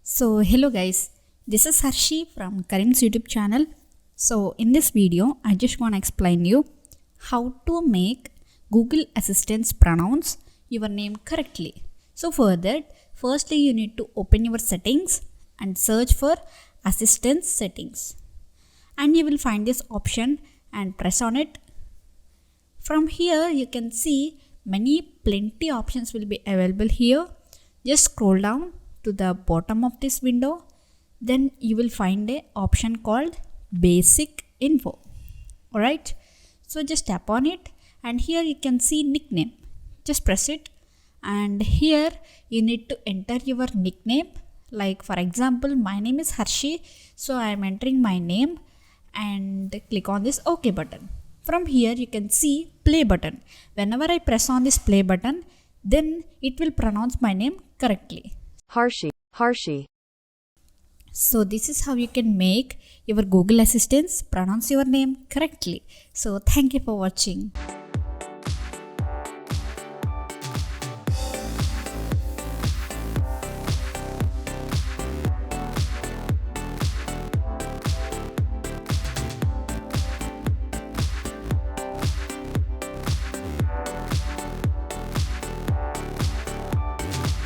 So hello guys, this is Harshi from Karim's YouTube channel. So in this video I just want to explain you how to make Google Assistant pronounce your name correctly. So for that, firstly you need to open your settings and search for Assistant settings, and you will find this option and press on it. From here you can see plenty options will be available here. Just scroll down to the bottom of this window, then you will find a option called basic info. Alright, so just tap on it, and here you can see nickname. Just press it, and here you need to enter your nickname. Like for example, my name is Harshi, so I am entering my name and click on this OK button. From here you can see play button. Whenever I press on this play button, then it will pronounce my name correctly. Harshi. So this is how you can make your Google Assistant pronounce your name correctly. So thank you for watching.